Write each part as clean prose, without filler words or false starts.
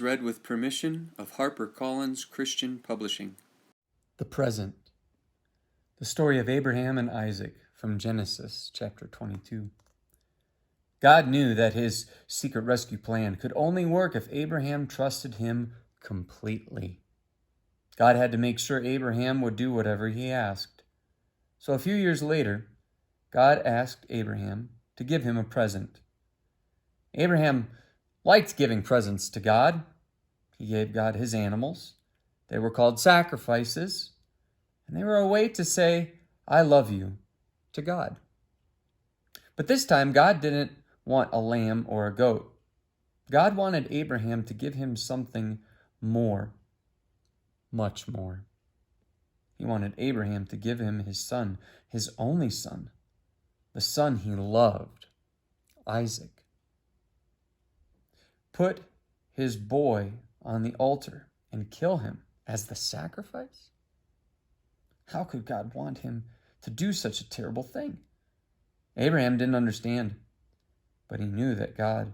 read with permission of HarperCollins Christian Publishing. The Present. The story of Abraham and Isaac from Genesis chapter 22. God knew that his secret rescue plan could only work if Abraham trusted him completely. God had to make sure Abraham would do whatever he asked. So a few years later, God asked Abraham to give him a present. Abraham liked giving presents to God. He gave God his animals. They were called sacrifices, and they were a way to say, "I love you," to God. But this time, God didn't want a lamb or a goat. God wanted Abraham to give him something more, much more. He wanted Abraham to give him his son, his only son, the son he loved, Isaac. Put his boy on the altar and kill him as the sacrifice? How could God want him to do such a terrible thing? Abraham didn't understand, but he knew that God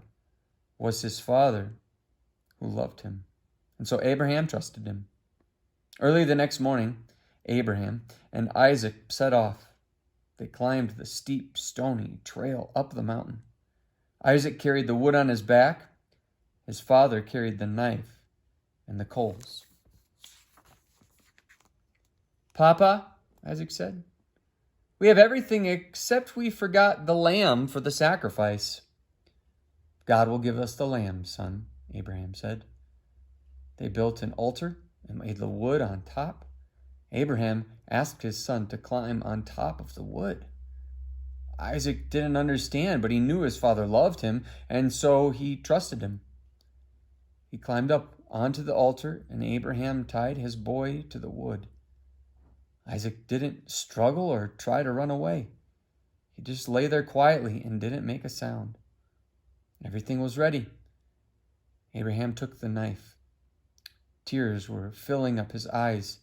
was his father who loved him. And so Abraham trusted him. Early the next morning, Abraham and Isaac set off. They climbed the steep, stony trail up the mountain. Isaac carried the wood on his back. His father carried the knife and the coals. "Papa," Isaac said, "we have everything except we forgot the lamb for the sacrifice." "God will give us the lamb, son," Abraham said. They built an altar and laid the wood on top. Abraham asked his son to climb on top of the wood. Isaac didn't understand, but he knew his father loved him, and so he trusted him. He climbed up onto the altar, and Abraham tied his boy to the wood. Isaac didn't struggle or try to run away. He just lay there quietly and didn't make a sound. Everything was ready. Abraham took the knife. Tears were filling up his eyes.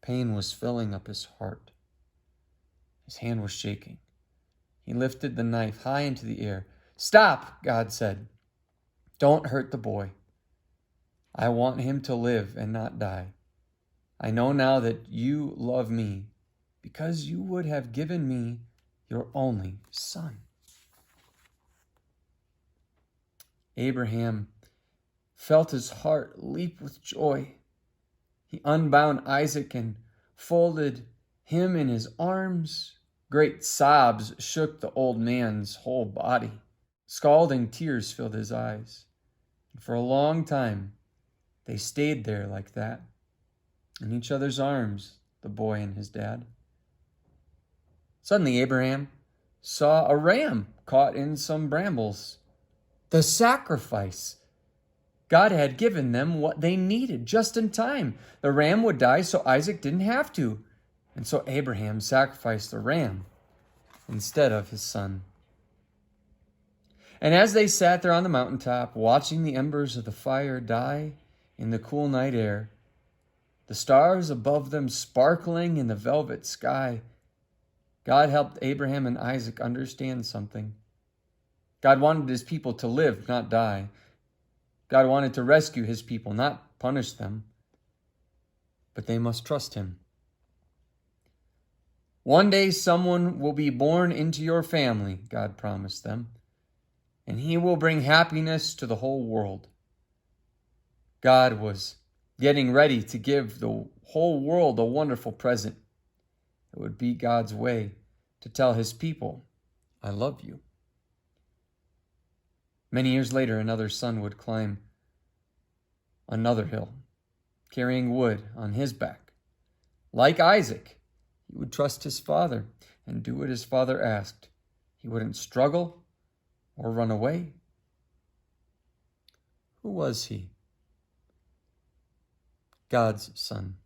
Pain was filling up his heart. His hand was shaking. He lifted the knife high into the air. "Stop," God said. "Don't hurt the boy. I want him to live and not die. I know now that you love me because you would have given me your only son." Abraham felt his heart leap with joy. He unbound Isaac and folded him in his arms. Great sobs shook the old man's whole body. Scalding tears filled his eyes. And for a long time, they stayed there like that, in each other's arms, the boy and his dad. Suddenly, Abraham saw a ram caught in some brambles. The sacrifice. God had given them what they needed just in time. The ram would die so Isaac didn't have to. And so Abraham sacrificed the ram instead of his son. And as they sat there on the mountaintop, watching the embers of the fire die in the cool night air, the stars above them sparkling in the velvet sky, God helped Abraham and Isaac understand something. God wanted his people to live, not die. God wanted to rescue his people, not punish them. But they must trust him. "One day someone will be born into your family," God promised them, "and he will bring happiness to the whole world." God was getting ready to give the whole world a wonderful present. It would be God's way to tell his people, "I love you." Many years later, another son would climb another hill, carrying wood on his back. Like Isaac, he would trust his father and do what his father asked. He wouldn't struggle or run away. Who was he? God's son,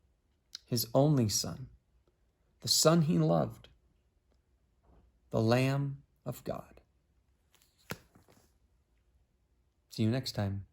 his only son, the son he loved, the Lamb of God. See you next time.